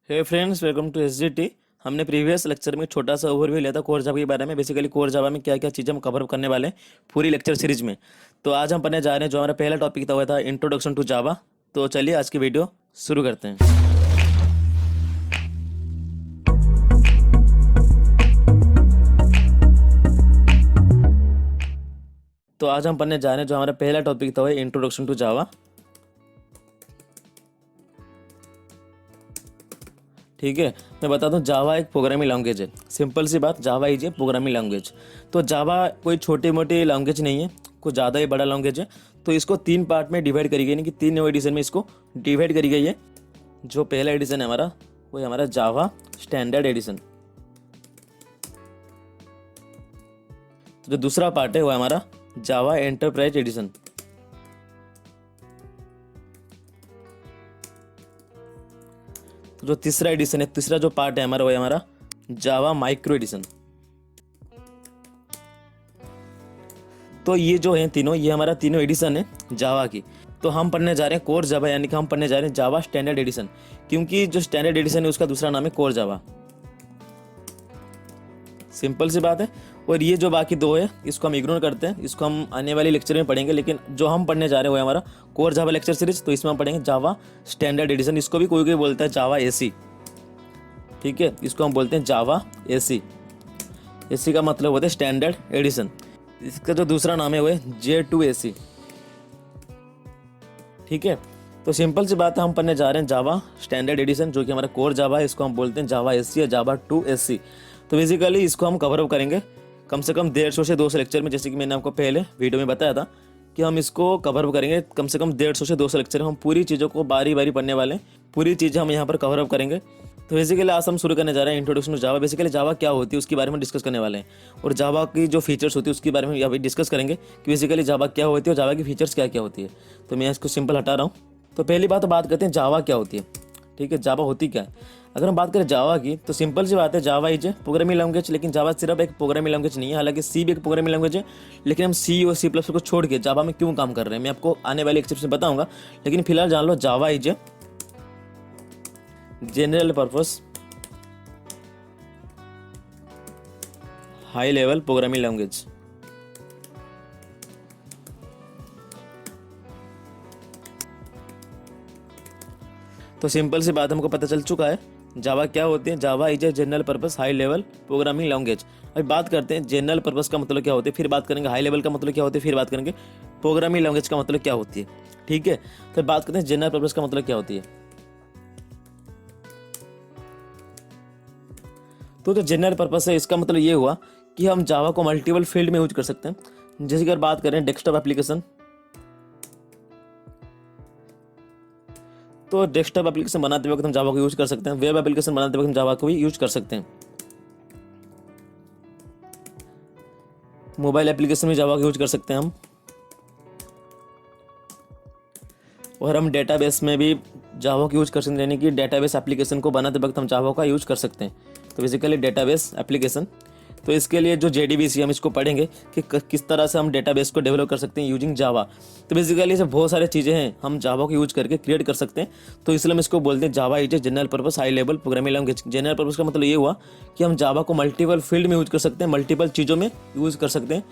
Hey friends, welcome to SGT. हमने previous lecture में छोटा सा ओवरव्यू लिया था कोर जावा के बारे में। बेसिकली कोर जावा में क्या क्या चीज़ें हम कवर करने वाले हैं पूरी लेक्चर सीरीज में। तो आज हम पढ़ने जा रहे हैं जो हमारा पहला टॉपिक था, इंट्रोडक्शन टू जावा। तो चलिए आज की वीडियो शुरू करते हैं। तो आज हम पढ़ने जा रहे हैं जो हमारा पहला टॉपिक था, इंट्रोडक्शन टू जावा। ठीक है, मैं बता दूं, जावा एक प्रोग्रामिंग लैंग्वेज है। सिंपल सी बात, जावा इज ए प्रोग्रामिंग लैंग्वेज। तो जावा कोई छोटी मोटी लैंग्वेज नहीं है, कुछ ज़्यादा ही बड़ा लैंग्वेज है। तो इसको तीन पार्ट में डिवाइड करी गई, यानी कि तीन न्यू एडिशन में इसको डिवाइड करी गई है। जो पहला एडिशन है हमारा, वो है हमारा जावा स्टैंडर्ड एडिशन। तो जो दूसरा पार्ट है वो है हमारा जावा एंटरप्राइज एडिशन। तो जो तीसरा एडिशन है, तीसरा जो पार्ट है हमारा, वो है हमारा जावा माइक्रो एडिशन। तो ये जो है तीनों, ये हमारा तीनों एडिशन है जावा की। तो हम पढ़ने जा रहे हैं कोर जावा, यानी कि हम पढ़ने जा रहे हैं जावा स्टैंडर्ड एडिशन, क्योंकि जो स्टैंडर्ड एडिशन है उसका दूसरा नाम है कोर जावा। सिंपल सी बात है। और ये जो बाकी दो है इसको हम इग्नोर करते हैं, इसको हम आने वाली लेक्चर में पढ़ेंगे। लेकिन जो हम पढ़ने जा रहे हैं वो है हमारा कोर जावा लेक्चर सीरीज। तो इसमें हम पढ़ेंगे जावा स्टैंडर्ड एडिशन। इसको भी कोई कोई बोलता है जावा एसी। ठीक है, इसको हम बोलते हैं जावा एसी। एसी का मतलब होता है स्टैंडर्ड एडिशन। इसका जो दूसरा नाम है वो है J2AC। ठीक है, तो सिंपल सी बात है, हम पढ़ने जा रहे हैं जावा स्टैंडर्ड एडिशन, जो कि हमारा कोर जावा है। इसको हम बोलते हैं जावा एसी या जावा 2AC। तो बेसिकली इसको हम कवर अप करेंगे कम से कम 150 से 200 लेक्चर में। जैसे कि मैंने आपको पहले वीडियो में बताया था कि हम इसको कवर अप करेंगे कम से कम 150 से 200 लेक्चर में। हम पूरी चीज़ों को बारी बारी पढ़ने वाले हैं, पूरी चीज़ें हम यहाँ पर कवर अप करेंगे। तो बेसिकली आज हम शुरू करने जा रहे हैं introduction to Java. Basically Java क्या होती है उसके बारे में डिस्कस करने वाले हैं, और जावा की जो फीचर्स होती है उसके बारे में यहाँ पर डिस्कस करेंगे कि बेसिकली जावा क्या होती है और जावा की फीचर्स क्या क्या होती है। तो मैं इसको सिंपल हटा रहा हूँ। तो पहली बात करते हैं जावा क्या होती है। ठीक है, जावा होती क्या है। अगर हम बात करें जावा की, तो सिंपल सी बात है, Java is A programming language. लेकिन जावा सिर्फ एक प्रोग्रामिंग लैंग्वेज नहीं है, हालांकि सी भी एक प्रोग्रामिंग लैंग्वेज है। लेकिन हम सी और C++ को छोड़ के जावा में क्यों काम कर रहे हैं, मैं आपको आने वाले लेक्चर में बताऊंगा। लेकिन फिलहाल जान लो, Java is a general purpose high level programming language. तो सिंपल सी बात हमको पता चल चुका है जावा क्या होती है। Java is a general purpose high level programming language. अभी बात करते हैं जनरल पर्पस का मतलब क्या होती है, फिर बात करेंगे हाई लेवल का मतलब क्या होती है, फिर बात करेंगे प्रोग्रामिंग लैंग्वेज का मतलब क्या होती है। ठीक है, तो बात करते हैं जनरल पर्पस का मतलब क्या होती है। तो जो जनरल पर्पस है, इसका मतलब ये हुआ कि हम जावा को मल्टीपल फील्ड में यूज कर सकते हैं। जैसे कि अगर बात करें डेस्कटॉप एप्लीकेशन, तो डेस्कटॉप एप्लीकेशन बनाते वक्त हम जावा को यूज कर सकते हैं। वेब एप्लीकेशन बनाते वक्त हम जावा को भी यूज कर सकते हैं। मोबाइल एप्लीकेशन में जावा को यूज कर सकते हैं हम। और हम डेटाबेस में भी जावा को यूज कर सकते हैं, यानी कि डेटाबेस एप्लीकेशन को बनाते वक्त हम जावा का यूज कर सकते हैं। तो बेसिकली डेटाबेस एप्लीकेशन, तो इसके लिए जो JDBC हम इसको पढ़ेंगे कि किस तरह से हम डेटाबेस को डेवलप कर सकते हैं यूजिंग जावा। तो बेसिकली से बहुत सारी चीज़ें हैं हम जावा को यूज करके क्रिएट कर सकते हैं। तो इसलिए हम इसको बोलते हैं जावा is a general purpose high level programming language. General purpose का मतलब ये हुआ कि हम जावा को मल्टीपल फील्ड में यूज कर सकते हैं, मल्टीपल चीज़ों में यूज कर सकते हैं।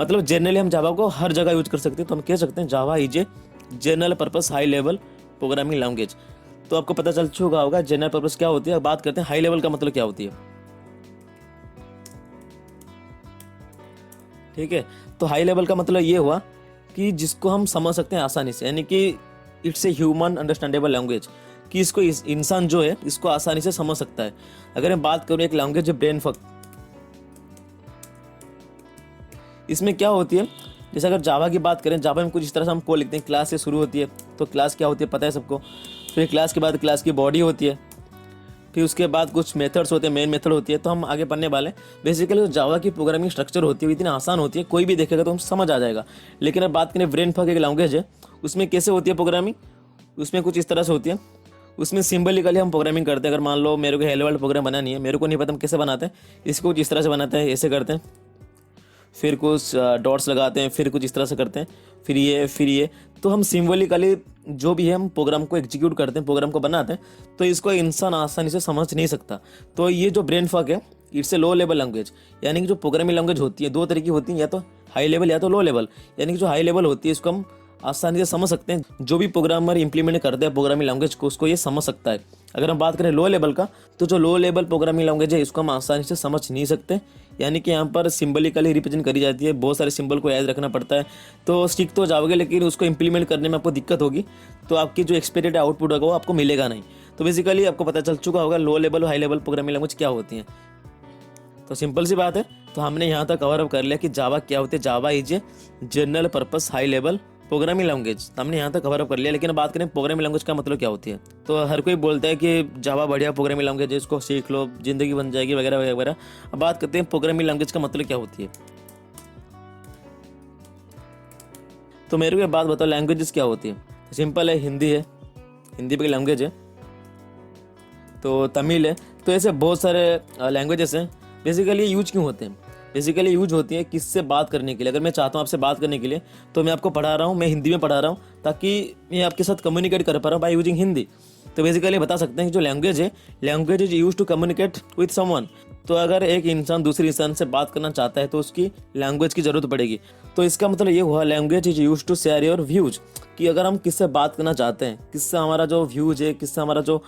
मतलब जनरली हम जावा को हर जगह यूज कर सकते हैं। तो हम कह सकते हैं जावा is a general purpose high level programming language. तो आपको पता चल चुका होगा जनरल पर्पस क्या होती है। बात करते हैं हाई लेवल का मतलब क्या होती है। ठीक है, तो हाई लेवल का मतलब ये हुआ कि जिसको हम समझ सकते हैं आसानी से, यानी कि it's a human understandable language, कि इसको इंसान जो है इसको आसानी से समझ सकता है। अगर मैं बात करूँ एक लैंग्वेज है ब्रेन फक, इसमें क्या होती है, जैसे अगर जावा की बात करें, जावा में कुछ इस तरह से हम कोड लिखते हैं। क्लास से शुरू होती है, तो क्लास क्या होती है पता है सबको। फिर क्लास के बाद क्लास की बॉडी होती है, फिर उसके बाद कुछ मेथड्स होते हैं, मेन मेथड होती है। तो हम आगे पढ़ने वाले हैं। बेसिकली जो जावा की प्रोग्रामिंग स्ट्रक्चर होती है इतनी आसान होती है, कोई भी देखेगा तो हम समझ आ जाएगा। लेकिन अब बात करें ब्रेन फक एक लैंग्वेज है, उसमें कैसे होती है प्रोग्रामिंग, उसमें कुछ इस तरह से होती है। उसमें सिंबलिकली हम प्रोग्रामिंग करते हैं। अगर मान लो मेरे को हेलो वर्ल्ड प्रोग्राम बनानी है, मेरे को नहीं पता हम कैसे बनाते हैं, इसको कुछ इस तरह से बनाते हैं, ऐसे करते हैं। फिर कुछ डॉट्स लगाते हैं, फिर कुछ इस तरह से करते हैं, फिर ये। तो हम सिम्बॉलिकली जो भी है हम प्रोग्राम को एग्जीक्यूट करते हैं, प्रोग्राम को बनाते हैं, तो इसको इंसान आसानी से समझ नहीं सकता। तो ये जो ब्रेन फॉग है, it's a low level language. यानी कि जो प्रोग्रामिंग लैंग्वेज होती है, दो तरह की होती है, या तो हाई लेवल या तो लो लेवल। यानी कि जो हाई लेवल होती है इसको हम आसानी से समझ सकते हैं, जो भी प्रोग्रामर इंप्लीमेंट करते हैं प्रोग्रामिंग लैंग्वेज को, उसको ये समझ सकता है। अगर हम बात करें लो लेवल का, तो जो लो लेवल प्रोग्रामिंग लैंग्वेज है इसको हम आसानी से समझ नहीं सकते। यानी कि यहाँ पर सिंबलिकली रिप्रेजेंट करी जाती है, बहुत सारे सिंबल को याद रखना पड़ता है। तो सीख तो जाओगे लेकिन उसको इंप्लीमेंट करने में आपको दिक्कत होगी, तो आपकी जो एक्सपेक्टेड आउटपुट होगा वो आपको मिलेगा नहीं। तो बेसिकली आपको पता चल चुका होगा लो लेवल और हाई लेवल प्रोग्रामिंग लैंग्वेज क्या होती हैं। तो सिंपल सी बात है, तो हमने यहाँ तक कवर अप कर लिया कि जावा क्या होती है। Java is a general purpose high level programming language, हमने यहाँ तक कवर अप कर लिया। लेकिन बात करें प्रोग्रामिंग लैंग्वेज का मतलब क्या होती है, तो हर कोई बोलता है कि जावा बढ़िया प्रोग्रामिंग लैंग्वेज है, इसको सीख लो जिंदगी बन जाएगी वगैरह वगैरह। अब बात करते हैं प्रोग्रामिंग लैंग्वेज का मतलब क्या होती है। तो मेरे को एक बात बताओ, लैंग्वेजेस क्या होती है। सिंपल है, हिंदी है, हिंदी भी लैंग्वेज है, तो तमिल है, तो ऐसे बहुत सारे लैंग्वेजेस हैं। बेसिकली यूज क्यों होते हैं, बेसिकली यूज होती है किससे बात करने के लिए। अगर मैं चाहता हूँ आपसे बात करने के लिए, तो मैं आपको पढ़ा रहा हूँ, मैं हिंदी में पढ़ा रहा हूँ, ताकि मैं आपके साथ कम्युनिकेट कर पा रहा हूँ बाय यूजिंग हिंदी। तो बेसिकली बता सकते हैं कि जो लैंग्वेज है, language is use to communicate with someone. तो अगर एक इंसान दूसरे इंसान से बात करना चाहता है तो उसकी लैंग्वेज की जरूरत पड़ेगी। तो इसका मतलब ये हुआ, language is use to share your views, कि अगर हम किससे बात करना चाहते हैं, किससे हमारा जो व्यूज है, किससे हमारा जो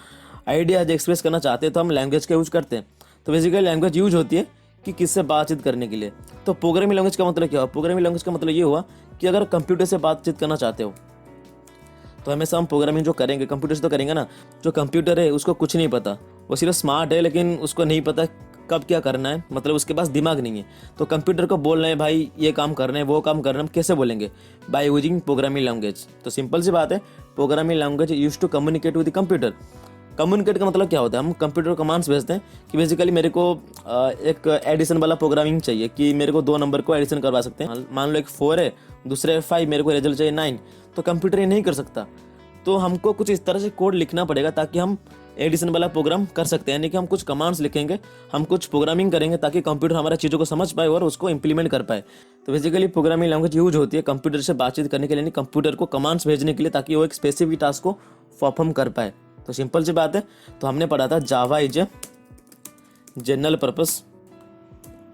आइडिया है एक्सप्रेस करना चाहते हैं, तो हम लैंग्वेज का यूज करते हैं। तो बेसिकली लैंग्वेज यूज होती है कि किससे बातचीत करने के लिए। तो प्रोग्रामिंग लैंग्वेज का मतलब क्या हुआ, प्रोग्रामिंग लैंग्वेज का मतलब ये हुआ कि अगर कंप्यूटर से बातचीत करना चाहते हो, तो हमेशा हम प्रोग्रामिंग जो करेंगे कंप्यूटर से तो करेंगे ना। जो कंप्यूटर है उसको कुछ नहीं पता, वो सिर्फ स्मार्ट है लेकिन उसको नहीं पता कब क्या करना है, मतलब उसके पास दिमाग नहीं है। तो कंप्यूटर को बोल रहे हैं भाई ये काम करना है, वो काम करना है, हम कैसे बोलेंगे, बाय यूजिंग प्रोग्रामिंग लैंग्वेज। तो सिंपल सी बात है, programming language use to communicate with the computer. Communicate का मतलब क्या होता है, हम कंप्यूटर को कमांड्स भेजते हैं कि बेसिकली मेरे को एक एडिशन वाला प्रोग्रामिंग चाहिए, कि मेरे को 2 नंबर को एडिशन करवा सकते हैं। मान लो एक 4 है, दूसरे 5, मेरे को रिजल्ट चाहिए 9, तो कंप्यूटर ये नहीं कर सकता। तो हमको कुछ इस तरह से कोड लिखना पड़ेगा ताकि हम एडिशन वाला प्रोग्राम कर सकते हैं। यानी कि हम कुछ कमांड्स लिखेंगे, हम कुछ प्रोग्रामिंग करेंगे ताकि कंप्यूटर हमारा चीज़ों को समझ पाए और उसको इंप्लीमेंट कर पाए। तो बेसिकली प्रोग्रामिंग लैंग्वेज यूज होती है कंप्यूटर से बातचीत करने के लिए, यानी कंप्यूटर को कमांड्स भेजने के लिए, ताकि वो एक स्पेसिफिक टास्क को परफॉर्म कर पाए। तो सिंपल सी बात है, तो हमने पढ़ा था जावा इज ए जनरल पर्पस,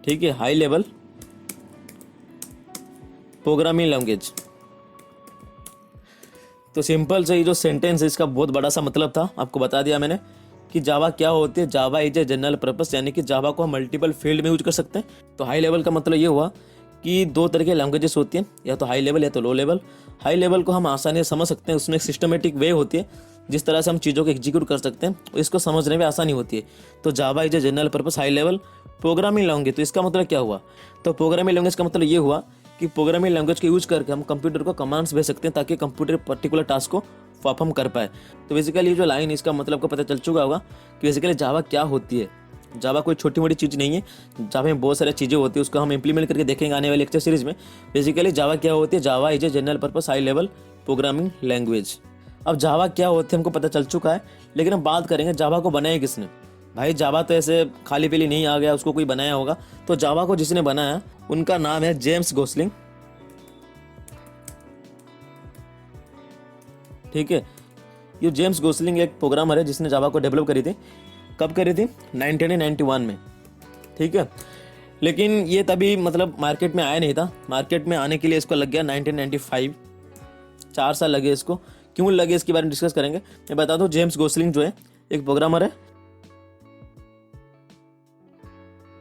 ठीक है, हाई लेवल प्रोग्रामिंग लैंग्वेज। तो सिंपल से ये जो सेंटेंस है इसका बहुत बड़ा सा मतलब था, आपको बता दिया मैंने कि जावा क्या होती है। Java is a general purpose, यानी कि जावा को हम मल्टीपल फील्ड में यूज कर सकते हैं। तो हाई लेवल का मतलब ये हुआ कि 2 तरह की लैंग्वेजेस होती हैं, या तो हाई लेवल या तो लो लेवल। हाई लेवल को हम आसानी से समझ सकते हैं, उसमें एक सिस्टमेटिक वे होती है जिस तरह से हम चीज़ों को एग्जीक्यूट कर सकते हैं, इसको समझने में आसानी होती है। तो Java is a general purpose high level programming language. तो इसका मतलब क्या हुआ, तो प्रोग्रामिंग लैंग्वेज का मतलब ये हुआ कि प्रोग्रामिंग लैंग्वेज का यूज करके हम कंप्यूटर को कमांड्स भेज सकते हैं ताकि कंप्यूटर पर्टिकुलर टास्क को परफॉर्म कर पाए। तो बेसिकली ये जो लाइन है इसका मतलब को पता चल चुका होगा कि बेसिकली जावा क्या होती है। जावा कोई छोटी मोटी चीज़ नहीं है, जावा में बहुत सारी चीज़ें होती है, उसको हम इंप्लीमेंट करके देखेंगे आने वाले लेक्चर सीरीज में। बेसिकली जावा क्या होती है, Java is a general purpose high level programming language. अब जावा क्या होती है हमको पता चल चुका है, लेकिन हम बात करेंगे जावा को बनाया किसने। भाई जावा तो ऐसे खाली पीली नहीं आ गया, उसको कोई बनाया होगा। तो जावा को जिसने बनाया उनका नाम है जेम्स गोसलिंग, ठीक है। ये जेम्स गोसलिंग एक प्रोग्रामर है जिसने जावा को डेवलप करी थी। कब करी थी, 1991 में, ठीक है। लेकिन ये तभी मतलब मार्केट में आया नहीं था, मार्केट में आने के लिए इसको लग गया 1995, 4 साल लगे इसको। क्यों लगे इसके बारे में डिस्कस करेंगे। मैं बता दूं, जेम्स गोसलिंग जो है एक प्रोग्रामर है।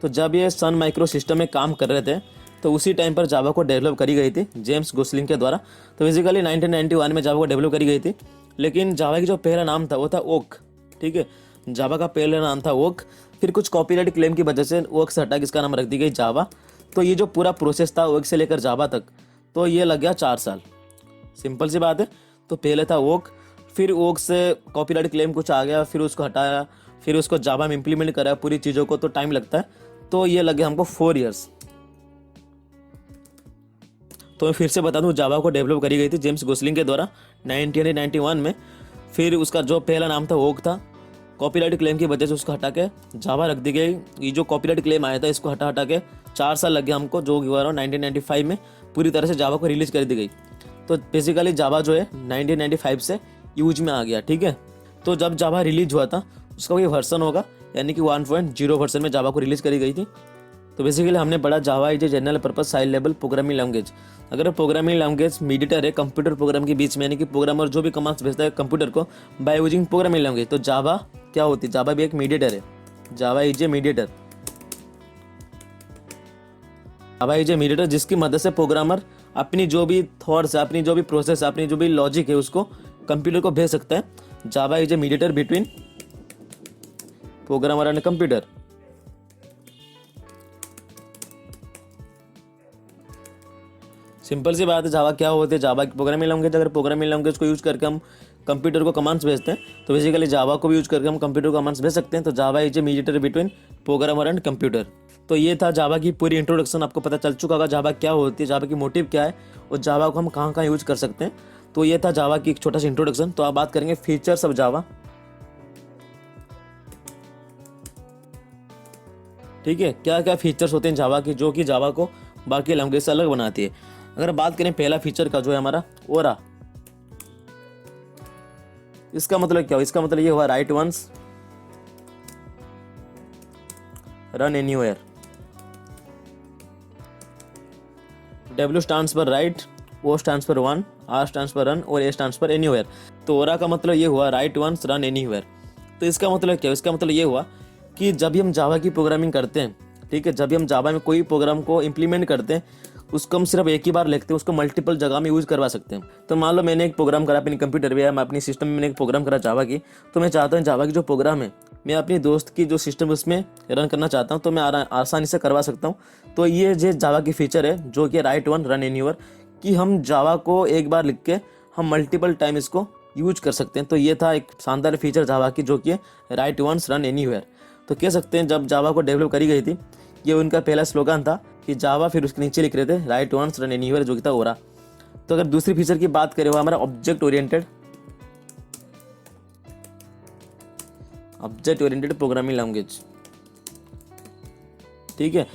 तो जब ये सन माइक्रो सिस्टम में काम कर रहे थे तो उसी टाइम पर जावा को डेवलप करी गई थी जेम्स गोसलिंग के द्वारा। तो बेसिकली 1991 में जावा को डेवलप करी गई थी। लेकिन जावा की जो पहला नाम था वो था ओक, ठीक है। जावा का पहला नाम था ओक, फिर कुछ कॉपीराइट क्लेम की वजह से ओक से हटा के इसका नाम रख दी गई जावा। तो ये जो पूरा प्रोसेस था ओक से लेकर जावा तक, तो ये लग गया 4 साल। सिंपल सी बात है। तो पहले था ओक, फिर ओक से कॉपीराइट क्लेम कुछ आ गया, फिर उसको हटाया, फिर उसको जावा में इंप्लीमेंट कराया पूरी चीज़ों को, तो टाइम लगता है। तो ये लगे हमको 4 ईयर्स। तो मैं फिर से बता दूं, जावा को डेवलप करी गई थी जेम्स गोसलिंग के द्वारा 1991 में। फिर उसका जो पहला नाम था ओक था, कॉपीराइट क्लेम की वजह से उसको हटा के जावा रख दी गई। ये जो कॉपीराइट क्लेम आया था इसको हटा हटा के 4 साल लग गए हमको, जो कि 1995 में पूरी तरह से जावा को रिलीज कर दी गई। तो बेसिकली जावा जो है 1995 से यूज में आ गया, ठीक है। तो जब जावा रिलीज हुआ था उसका कोई वर्सन होगा, यानी कि 1.0 वर्सन में जावा को रिलीज करी गई थी। तो बेसिकली हमने पढ़ा जावा is a general purpose high level programming language. अगर प्रोग्रामिंग लैंग्वेज मीडिएटर है कंप्यूटर प्रोग्राम के बीच में, यानी कि प्रोग्रामर जो भी कमांड्स भेजता है कंप्यूटर को बाय यूजिंग प्रोग्रामिंग लैंग्वेज, तो जावा क्या होती है, जावा भी एक मीडिएटर है। Java is a mediator, Java is a mediator जिसकी मदद से प्रोग्रामर अपनी जो भी थॉट्स है, अपनी जो भी प्रोसेस, अपनी जो भी लॉजिक है उसको कंप्यूटर को भेज सकता है। Java is a mediator between programmer and computer. Simple सी बात है, जावा क्या होती है, जावा की प्रोग्रामिंग लैंग्वेज। अगर प्रोग्रामिंग लैंग्वेज को यूज करके हम कंप्यूटर को कमांड्स भेजते हैं तो बेसिकली जावा को भी यूज करके हम कंप्यूटर को कमांड्स भेज सकते हैं। तो Java is a mediator between programmer and computer. तो ये था जावा की पूरी इंट्रोडक्शन। आपको पता चल चुका होगा जावा क्या होती है, जावा की मोटिव क्या है और जावा को हम कहाँ कहाँ यूज कर सकते हैं। तो ये था जावा की एक छोटा सा इंट्रोडक्शन। तो आप बात करेंगे फीचर्स ऑफ जावा, ठीक है। क्या क्या फीचर्स होते हैं जावा की जो कि जावा को बाकी लैंग्वेज से अलग बनाती है। अगर बात करें पहला फीचर का जो है हमारा ओरा, इसका मतलब क्या हो, इसका मतलब ये हुआ write once run anywhere. W stands पर राइट, O स्टैंड्स पर वन, R स्टैंड्स पर रन और A स्टैंड्स पर एनीवेयर। तो ओरा का मतलब ये हुआ राइट वंस रन एनीवेयर। तो इसका मतलब क्या, इसका मतलब ये हुआ कि जब भी हम जावा की प्रोग्रामिंग करते हैं, ठीक है, जब भी हम जावा में कोई प्रोग्राम को इम्प्लीमेंट करते हैं उसको हम सिर्फ एक ही बार लिखते हैं, उसको मल्टीपल जगह में यूज़ करवा सकते हैं। तो मान लो मैंने एक प्रोग्राम करा अपनी कंप्यूटर पे या मैं अपनी सिस्टम में मैंने एक प्रोग्राम करा जावा की, तो मैं चाहता हूँ जावा की जो प्रोग्राम है मैं अपनी दोस्त की जो सिस्टम उसमें रन करना चाहता हूँ तो मैं आसानी से करवा सकता हूँ। तो ये जो जावा की फीचर है जो कि राइट वन रन एनीवेयर, कि हम जावा को एक बार लिख के हम मल्टीपल टाइम इसको यूज कर सकते हैं। तो ये था एक शानदार फीचर जावा की जो कि राइट वंस रन एनीवेयर। तो कह सकते हैं जब जावा को डेवलप करी गई थी ये उनका पहला स्लोगन था कि जावा, फिर उसके नीचे लिख रहे थे राइट वंस रन एनीवेयर जो कि था ओरा। तो अगर दूसरी फीचर की बात करें वो हमारा ऑब्जेक्ट ओरिएंटेड प्रोग्रामिंग लैंग्वेज, ठीक है।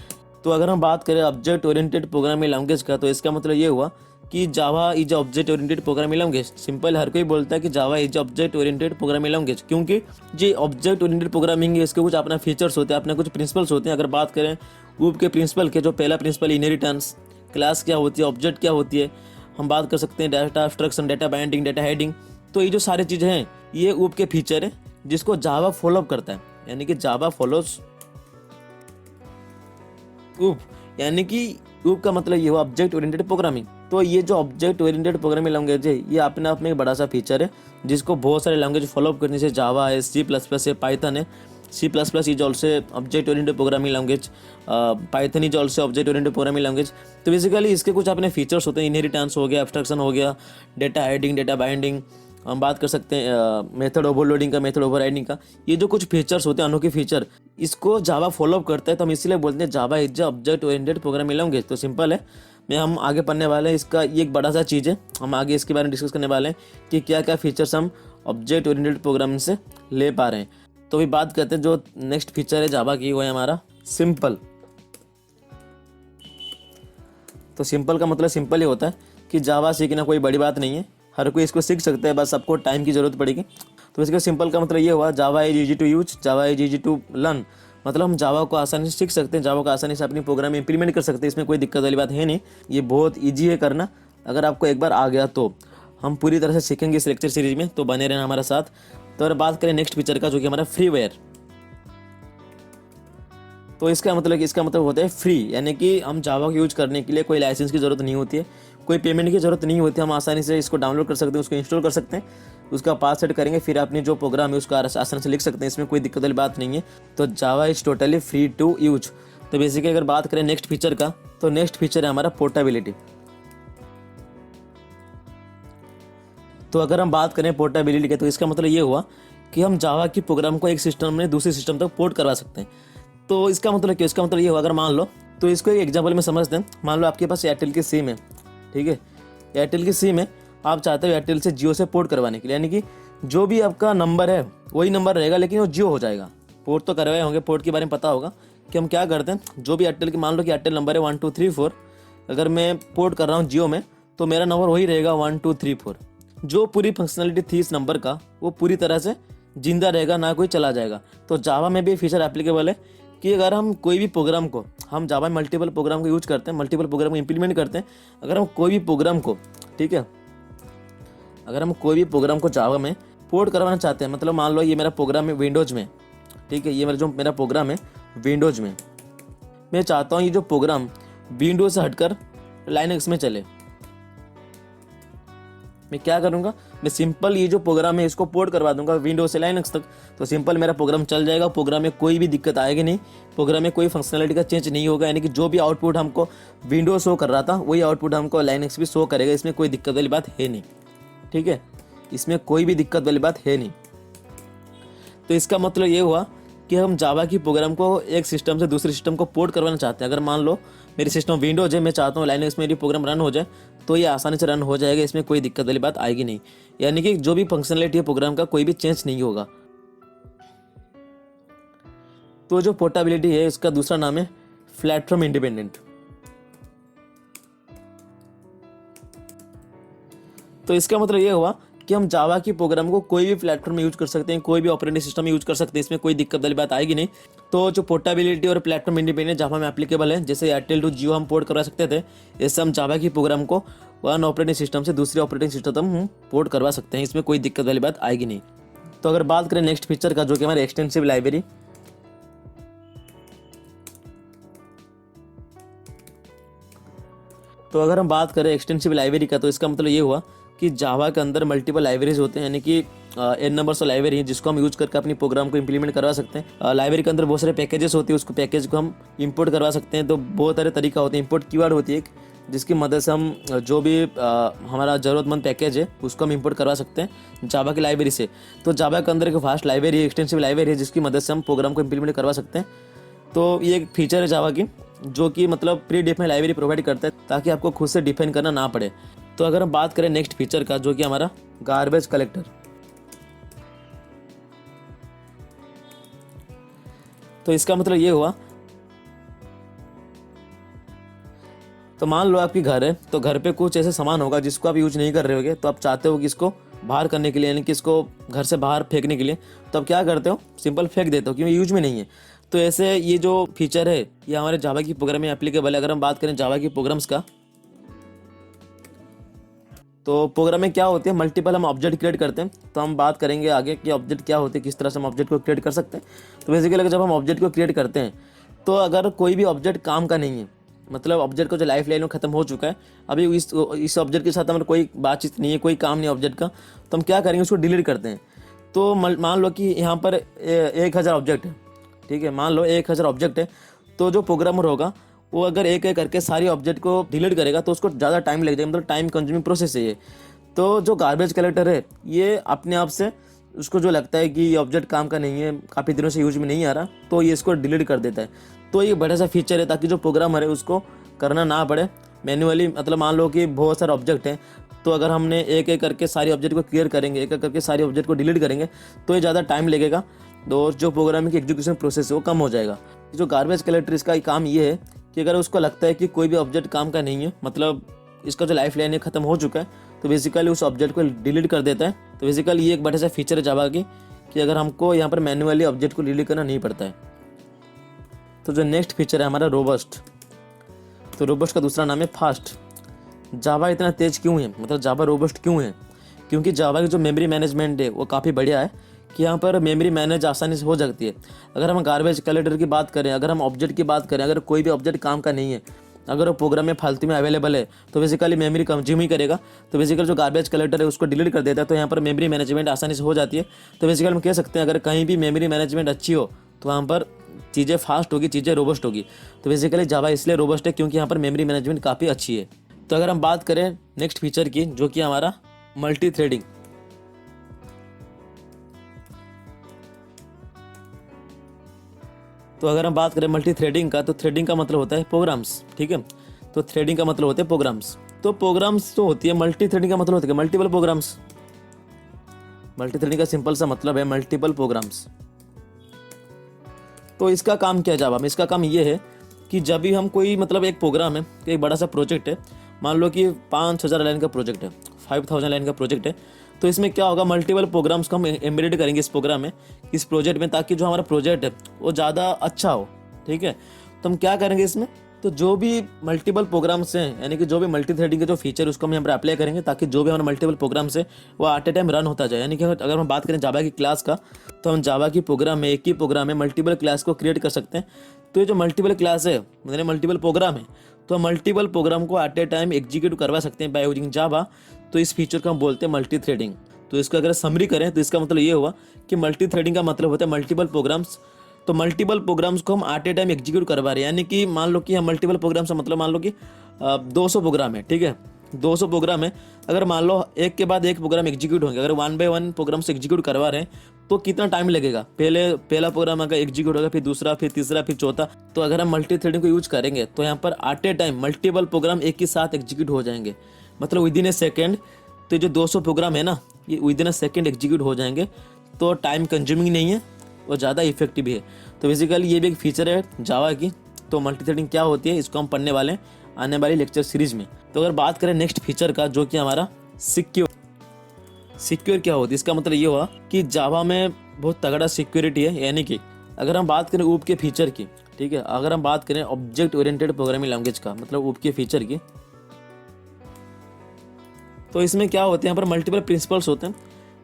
तो अगर हम बात करें ऑब्जेक्ट ओरिएंटेड प्रोग्रामिंग लैंग्वेज का तो इसका मतलब ये हुआ कि Java is object oriented programming language. Simple हर कोई बोलता है कि Java is object oriented programming language, क्योंकि जो ऑब्जेक्ट ओरिएंटेड प्रोग्रामिंग है इसके कुछ अपना फीचर्स होते हैं, अपने कुछ प्रिंसिपल्स होते हैं। अगर बात करें ऊप के प्रिंसिपल के, जो पहला प्रिंसिपल इनहेरिटेंस, क्लास क्या होती है, ऑब्जेक्ट क्या होती है, हम बात कर सकते हैं data abstraction, data binding, data heading. तो ये जो सारी चीज़ें हैं ये ऊप के फीचर है जिसको जावा फॉलो करता है, यानी कि जावा फॉलोज ऊप, यानी कि ऊप का मतलब ये हुआ ऑब्जेक्ट ओरिएंटेड प्रोग्रामिंग। तो ये जो ऑब्जेक्ट ओरिएंटेड प्रोग्रामिंग लैंग्वेज है ये अपने आप में एक बड़ा सा फीचर है जिसको बहुत सारे लैंग्वेज फॉलो करने से जावा है, C++ है, पाइथन है। C++ is also object oriented programming language, Python is also object oriented programming language. तो बेसिकली इसके कुछ अपने फीचर्स होते हैं, इनहेरिटेंस हो गया, एब्स्ट्रैक्शन हो गया, डाटा हेडिंग, डाटा बाइंडिंग, हम बात कर सकते हैं मेथड ओवरलोडिंग का, मेथड ओवरराइडिंग का। ये जो कुछ फीचर्स होते हैं अनोखे फीचर, इसको जावा फॉलो करता है। तो हम इसलिए बोलते हैं जावा is object oriented programming language. तो सिंपल है, मैं हम आगे पढ़ने वाले हैं, इसका ये एक बड़ा सा चीज़ है, हम आगे इसके बारे में डिस्कस करने वाले हैं कि क्या क्या फीचर्स हम ऑब्जेक्ट ओरिएंटेड प्रोग्रामिंग से ले पा रहे हैं। तो अभी बात करते हैं जो नेक्स्ट फीचर है जावा की, वो है हमारा सिंपल। तो सिंपल का मतलब सिंपल ही होता है कि जावा सीखना कोई बड़ी बात नहीं है, हर कोई इसको सीख सकता है, बस आपको टाइम की ज़रूरत पड़ेगी। तो इसका सिंपल का मतलब ये हुआ Java is easy to use, Java is easy to learn. मतलब हम जावा को आसानी से सीख सकते हैं, जावा को आसानी से अपनी प्रोग्राम में इंप्लीमेंट कर सकते हैं, इसमें कोई दिक्कत वाली बात है नहीं। ये बहुत ईजी है करना, अगर आपको एक बार आ गया तो। हम पूरी तरह से सीखेंगे इस लेक्चर सीरीज में, तो बने रहना हमारे साथ। तो अगर बात करें नेक्स्ट फीचर का जो कि हमारा फ्रीवेयर, तो इसका मतलब होता है फ्री, यानी कि हम जावा को यूज करने के लिए कोई लाइसेंस की ज़रूरत नहीं होती है, कोई पेमेंट की ज़रूरत नहीं होती, हम आसानी से इसको डाउनलोड कर सकते हैं, उसको इंस्टॉल कर सकते हैं, उसका पास सेट करेंगे, फिर अपनी जो प्रोग्राम है उसको आसानी से लिख सकते हैं, इसमें कोई दिक्कत वाली बात नहीं है। तो Java is totally free to use. तो बेसिकली अगर बात करें नेक्स्ट फीचर का, तो नेक्स्ट फीचर है हमारा पोर्टेबिलिटी। तो अगर हम बात करें पोर्टेबिलिटी के, तो इसका मतलब ये हुआ कि हम जावा की प्रोग्राम को एक सिस्टम में दूसरे सिस्टम तक पोर्ट करवा सकते हैं। तो इसका मतलब क्या, इसका मतलब ये हुआ, अगर मान लो, तो इसको एक एग्जाम्पल में समझते हैं। मान लो आपके पास एयरटेल की सिम है, ठीक है, एयरटेल की सिम है, आप चाहते हो एयरटेल से जियो से पोर्ट करवाने के लिए, यानी कि जो भी आपका नंबर है वही नंबर रहेगा, लेकिन वो जियो हो जाएगा। पोर्ट तो करवाए होंगे, पोर्ट के बारे में पता होगा कि हम क्या करते हैं। जो भी एयरटेल की, मान लो कि एयरटेल नंबर है 1234, अगर मैं पोर्ट कर रहा हूँ जियो में तो मेरा नंबर वही रहेगा 1234। जो पूरी फंक्शनलिटी थी इस नंबर का वो पूरी तरह से जिंदा रहेगा, ना कोई चला जाएगा। तो जावा में भी फीचर एप्लीकेबल है कि अगर हम कोई भी प्रोग्राम को, हम जावा में मल्टीपल प्रोग्राम को यूज करते हैं, मल्टीपल प्रोग्राम को इम्प्लीमेंट करते हैं। अगर हम कोई भी प्रोग्राम को, ठीक है, अगर हम कोई भी प्रोग्राम को जावा में पोर्ट करवाना चाहते हैं, मतलब मान लो ये मेरा प्रोग्राम है विंडोज़ में, ठीक है, ये मेरा प्रोग्राम है विंडोज़ में, मैं चाहता हूँ ये जो प्रोग्राम विंडोज से हटकर लाइनक्स में चले। मैं क्या करूँगा, मैं सिंपल ये जो प्रोग्राम है इसको पोर्ट करवा दूंगा विंडोज से लाइनक्स तक, तो सिंपल मेरा प्रोग्राम चल जाएगा। प्रोग्राम में कोई भी दिक्कत आएगी नहीं, प्रोग्राम में कोई फंक्शनलिटी का चेंज नहीं होगा, यानी कि जो भी आउटपुट हमको विंडोज शो कर रहा था वही आउटपुट हमको लाइनक्स भी शो करेगा। इसमें कोई दिक्कत वाली बात है नहीं, ठीक है, इसमें कोई भी दिक्कत वाली बात है नहीं। तो इसका मतलब ये हुआ कि हम जावा की प्रोग्राम को एक सिस्टम से दूसरे सिस्टम को पोर्ट करवाना चाहते हैं। अगर मान लो मेरी सिस्टम विंडोज है, मैं चाहता हूँ लाइनक्स में मेरी प्रोग्राम रन हो जाए, तो ये आसानी से रन हो जाएगा, इसमें कोई दिक्कत वाली बात आएगी नहीं। यानी कि जो भी फंक्शनलिटी है प्रोग्राम का कोई भी चेंज नहीं होगा। तो जो पोर्टेबिलिटी है इसका दूसरा नाम है प्लेटफॉर्म इंडिपेंडेंट। तो इसका मतलब ये हुआ कि हम जावा की प्रोग्राम को कोई भी प्लेटफॉर्म में यूज कर सकते हैं, कोई भी ऑपरेटिंग सिस्टम में यूज कर सकते हैं, इसमें कोई दिक्कत वाली बात आएगी नहीं। तो जो पोर्टेबिलिटी और प्लेटफॉर्म इंडिपेंडेंट जावा में एप्लीकेबल है, जैसे एयरटेल टू जियो हम पोर्ट करवा सकते थे, इससे हम जावा की प्रोग्राम को वन ऑपरेटिंग सिस्टम से दूसरे ऑपरेटिंग सिस्टम तक हम पोर्ट करवा सकते हैं, इसमें कोई दिक्कत वाली बात आएगी नहीं। तो अगर बात करें नेक्स्ट फीचर का, जो कि हमारी एक्सटेंसिव लाइब्रेरी, तो अगर हम बात करें एक्सटेंसिव लाइब्रेरी का, तो इसका मतलब ये हुआ कि जावा के अंदर मल्टीपल लाइब्रेरीज होते हैं, यानी कि एन नंबर्स ऑफ लाइब्रेरी है जिसको हम यूज करके अपनी प्रोग्राम को इंप्लीमेंट करवा सकते हैं। लाइब्रेरी के अंदर बहुत सारे पैकेजेस होते हैं, उसको पैकेज को हम इंपोर्ट करवा सकते हैं। तो बहुत सारे तरीका होते हैं। इंपोर्ट कीवर्ड होती है एक, जिसकी मदद से हम जो भी हमारा ज़रूरतमंद पैकेज है उसको हम इंपोर्ट करवा सकते हैं जावा की लाइब्रेरी से। तो जावा के अंदर एक फास्ट लाइब्रेरी, एक्सटेंसिव लाइब्रेरी है जिसकी मदद से हम प्रोग्राम को इंप्लीमेंट करवा सकते हैं। तो ये एक फीचर है जावा की, जो कि मतलब प्री डिफाइन लाइब्रेरी प्रोवाइड करता है ताकि आपको खुद से डिफाइन करना ना पड़े। तो अगर हम बात करें नेक्स्ट फीचर का, जो कि हमारा गार्बेज कलेक्टर, तो इसका मतलब ये हुआ, तो मान लो आपकी घर है, तो घर पे कुछ ऐसे सामान होगा जिसको आप यूज नहीं कर रहे होगे, तो आप चाहते हो कि इसको बाहर करने के लिए, यानी कि इसको घर से बाहर फेंकने के लिए, तो आप क्या करते हो, सिंपल फेंक देते हो क्योंकि यूज में नहीं है। तो ऐसे ये जो फीचर है ये हमारे जावा की प्रोग्राम में एप्लीकेबल है। अगर हम बात करें जावा की प्रोग्राम्स का, तो प्रोग्राम में क्या होते हैं, मल्टीपल हम ऑब्जेक्ट क्रिएट करते हैं। तो हम बात करेंगे आगे कि ऑब्जेक्ट क्या होते हैं, किस तरह से हम ऑब्जेक्ट को क्रिएट कर सकते हैं। तो बेसिकली जब हम ऑब्जेक्ट को क्रिएट करते हैं, तो अगर कोई भी ऑब्जेक्ट काम का नहीं है, मतलब ऑब्जेक्ट को जो लाइफ लाइन में खत्म हो चुका है, अभी इस ऑब्जेक्ट के साथ हमारा कोई बातचीत नहीं है, कोई काम नहीं ऑब्जेक्ट का, तो हम क्या करेंगे, उसको डिलीट करते हैं। तो मान लो कि यहाँ पर 1000 ऑब्जेक्ट है, ठीक है, मान लो 1000 ऑब्जेक्ट है, तो जो प्रोग्रामर होगा वो अगर एक एक करके सारी ऑब्जेक्ट को डिलीट करेगा तो उसको ज़्यादा टाइम लग जाएगा, मतलब टाइम कंज्यूमिंग प्रोसेस है ये। तो जो गार्बेज कलेक्टर है ये अपने आप से उसको जो लगता है कि ये ऑब्जेक्ट काम का नहीं है, काफ़ी दिनों से यूज में नहीं आ रहा, तो ये इसको डिलीट कर देता है। तो ये बड़ा सा फीचर है ताकि जो प्रोग्रामर है उसको करना ना पड़े मैन्युअली। मतलब मान लो कि बहुत सारे ऑब्जेक्ट हैं, तो अगर हमने एक एक करके सारी ऑब्जेक्ट को क्लियर करेंगे, एक एक करके सारी ऑब्जेक्ट को डिलीट करेंगे, तो ये ज़्यादा टाइम लगेगा, तो जो प्रोग्रामिंग की एग्जीक्यूशन प्रोसेस है वो कम हो जाएगा। जो गार्बेज कलेक्टर इसका काम ये है कि अगर उसको लगता है कि कोई भी ऑब्जेक्ट काम का नहीं है, मतलब इसका जो लाइफ लाइन है खत्म हो चुका है, तो बेसिकली उस ऑब्जेक्ट को डिलीट कर देता है। तो बेसिकली ये एक बड़ा सा फीचर है जावा की कि अगर हमको यहाँ पर मैन्युअली ऑब्जेक्ट को डिलीट करना नहीं पड़ता है। तो जो नेक्स्ट फीचर है हमारा रोबस्ट, तो रोबस्ट का दूसरा नाम है फास्ट। जावा इतना तेज क्यों है, मतलब जावा रोबस्ट क्यों है, क्योंकि जावा की जो मेमोरी मैनेजमेंट है वो काफ़ी बढ़िया है कि यहाँ पर मेमोरी मैनेज आसानी से हो जाती है। अगर हम गार्बेज कलेक्टर की बात करें, अगर हम ऑब्जेक्ट की बात करें, अगर कोई भी ऑब्जेक्ट काम का नहीं है, अगर वो प्रोग्राम में फालतू में अवेलेबल है, तो बेसिकली मेमोरी कंज्यूम ही करेगा। तो बेसिकली जो गार्बेज कलेक्टर है उसको डिलीट कर देता है, तो यहाँ पर मेमोरी मैनेजमेंट आसानी से हो जाती है। तो बेसिकली हम कह सकते हैं अगर कहीं भी मेमोरी मैनेजमेंट अच्छी हो तो वहाँ पर चीज़ें फास्ट होगी, चीज़ें रोबस्ट होगी। तो बेसिकली जावा इसलिए रोबस्ट है क्योंकि यहाँ पर मेमोरी मैनेजमेंट काफ़ी अच्छी है। तो अगर हम बात करें नेक्स्ट फीचर की, जो कि हमारा मल्टी थ्रेडिंग, तो अगर हम बात करें मल्टी थ्रेडिंग का, तो थ्रेडिंग का मतलब होता है प्रोग्राम्स, ठीक है, तो थ्रेडिंग का मतलब होते हैं प्रोग्राम्स। तो प्रोग्राम्स तो होती है, मल्टी थ्रेडिंग का मतलब होता है मल्टीपल प्रोग्राम्स। मल्टी थ्रेडिंग का सिंपल सा मतलब है मल्टीपल प्रोग्राम्स। तो इसका काम क्या है जावा में? इसका काम ये है कि जब भी हम कोई मतलब एक प्रोग्राम है, एक बड़ा सा प्रोजेक्ट है, मान लो कि 5000 लाइन का प्रोजेक्ट है, 5000 लाइन का प्रोजेक्ट है, तो इसमें क्या होगा, मल्टीपल प्रोग्राम्स को हम एम्बेडेड करेंगे इस प्रोग्राम में, इस प्रोजेक्ट में, ताकि जो हमारा प्रोजेक्ट है वो ज़्यादा अच्छा हो। ठीक है, तो हम क्या करेंगे इसमें, तो जो भी मल्टीपल प्रोग्राम्स हैं, यानी कि जो भी मल्टी थ्रेडिंग के जो फीचर उसको हम यहाँ पर अप्लाई करेंगे, ताकि जो भी हमारे मल्टीपल प्रोग्राम्स है वो एट ए टाइम रन होता जाए। यानी कि अगर हम बात करें जावा की क्लास का, तो हम जावा की प्रोग्राम में, एक ही प्रोग्राम में मल्टीपल क्लास को क्रिएट कर सकते हैं। तो ये जो मल्टीपल क्लास है, मतलब मल्टीपल प्रोग्राम है, तो हम मल्टीपल प्रोग्राम को एट ए टाइम एग्जीक्यूट करवा सकते हैं बाय यूजिंग जावा। तो इस फीचर को हम बोलते हैं मल्टी थ्रेडिंग। तो इसको अगर समरी करें तो इसका मतलब ये हुआ कि मल्टी थ्रेडिंग का मतलब होता है मल्टीपल प्रोग्राम्स। तो मल्टीपल प्रोग्राम्स को हम एट ए टाइम एग्जीक्यूट करवा रहे हैं, यानी कि मान लो कि हम मल्टीपल प्रोग्राम से मतलब मान लो कि 200 प्रोग्राम है। ठीक है, 200 प्रोग्राम है, अगर मान लो एक के बाद एक प्रोग्राम एग्जीक्यूट होंगे, अगर 1 बाय 1 प्रोग्राम से एग्जीक्यूट करवा रहे हैं, तो कितना टाइम लगेगा? पहला प्रोग्राम अगर एग्जीक्यूट होगा, फिर दूसरा, फिर तीसरा, फिर चौथा। तो अगर हम मल्टी थ्रेडिंग को यूज करेंगे तो यहाँ पर at a time multiple program एक ही साथ एग्जीक्यूट हो जाएंगे, मतलब विद इन ए सेकेंड। तो जो 200 प्रोग्राम है ना, ये with in A second execute हो जाएंगे। तो टाइम कंज्यूमिंग नहीं है और ज़्यादा इफेक्टिव भी है। तो बेसिकली ये भी एक फीचर है जावा की। तो मल्टी थ्रेडिंग क्या होती है, इसको हम पढ़ने वाले हैं आने वाली लेक्चर सीरीज में। तो अगर बात करें नेक्स्ट फीचर का, जो कि हमारा सिक्योर क्या होती है, इसका मतलब ये हुआ कि जावा में बहुत तगड़ा सिक्योरिटी है। यानी कि अगर हम बात करें ऊप के फीचर की, ठीक है, अगर हम बात करें ऑब्जेक्ट ओरिएंटेड प्रोग्रामिंग लैंग्वेज का, मतलब ऊप के फीचर की, तो इसमें क्या होते हैं, यहाँ पर मल्टीपल प्रिंसिपल्स होते हैं।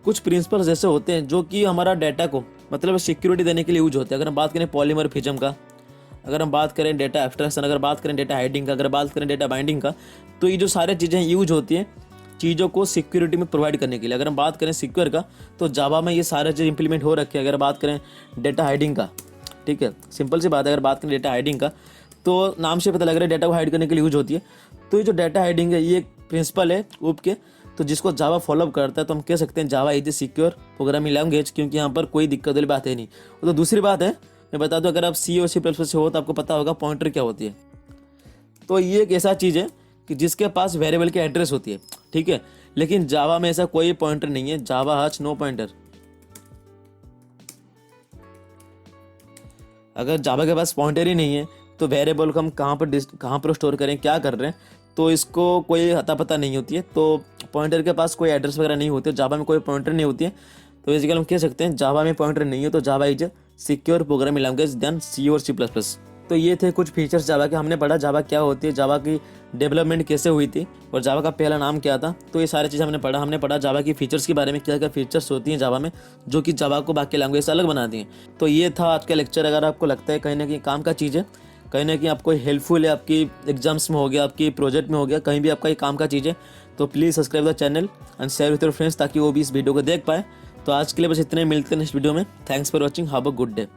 कुछ प्रिंसिपल्स ऐसे होते हैं जो कि हमारा डाटा को मतलब सिक्योरिटी देने के लिए यूज होते हैं। अगर हम बात करें पॉलीमॉर्फिज्म का, अगर हम बात करें डेटा एब्स्ट्रैक्शन, अगर बात करें डेटा हाइडिंग का, अगर बात करें डेटा बाइंडिंग का, तो ये जो सारी चीज़ें यूज होती हैं चीज़ों को सिक्योरिटी में प्रोवाइड करने के लिए। अगर हम बात करें सिक्योर का, तो जावा में ये सारे चीज़ इंप्लीमेंट हो रखे हैं। अगर बात करें डेटा हाइडिंग का, ठीक है, सिंपल सी बात है, अगर बात करें डेटा हाइडिंग का, तो नाम से पता लग रहा है डेटा को हाइड करने के लिए यूज होती है। तो ये जो डेटा हाइडिंग है, ये एक प्रिंसिपल है ऊप के, तो जिसको जावा फॉलोअप करता है। तो हम कह सकते हैं जावा is A secure programming language, क्योंकि यहाँ पर कोई दिक्कत वाली बात है नहीं। तो दूसरी बात है, मैं बता दूं, अगर आप सी और C++ से हो तो आपको पता होगा पॉइंटर क्या होती है। तो ये एक ऐसा चीज़ है कि जिसके पास वेरिएबल की एड्रेस होती है, ठीक है, लेकिन जावा में ऐसा कोई पॉइंटर नहीं है। जावा हैज नो पॉइंटर। अगर जावा के पास पॉइंटर ही नहीं है तो वेरिएबल को हम कहाँ पर स्टोर करें, क्या कर रहे हैं, तो इसको कोई अता पता नहीं होती है। तो पॉइंटर के पास कोई एड्रेस वगैरह नहीं होती है, जावा में कोई पॉइंटर नहीं होती है। तो बेसिकली हम कह सकते हैं जावा में पॉइंटर नहीं है, तो Java is secure programming language than C और C++। तो ये थे कुछ फीचर्स जावा के। हमने पढ़ा जावा क्या होती है, जावा की डेवलपमेंट कैसे हुई थी और जावा का पहला नाम क्या था। तो ये सारी चीज़ हमने पढ़ा जावा की फीचर्स के बारे में, क्या क्या फीचर्स होती हैं जावा में जो कि जावा को बाकी लैंग्वेज से अलग बनाती हैं। तो ये था आज का लेक्चर। अगर आपको लगता है कहीं ना कहीं काम का चीज़ है, कहीं ना कहीं आपको हेल्पफुल है, आपकी एग्जाम्स में हो गया, आपकी प्रोजेक्ट में हो गया, कहीं भी आपका ये काम का चीज़ है, तो please subscribe the channel and share with your friends, ताकि वो भी इस वीडियो को देख पाए। तो आज के लिए बस इतने, मिलते हैं नेक्स्ट वीडियो में। Thanks for watching, have a good day.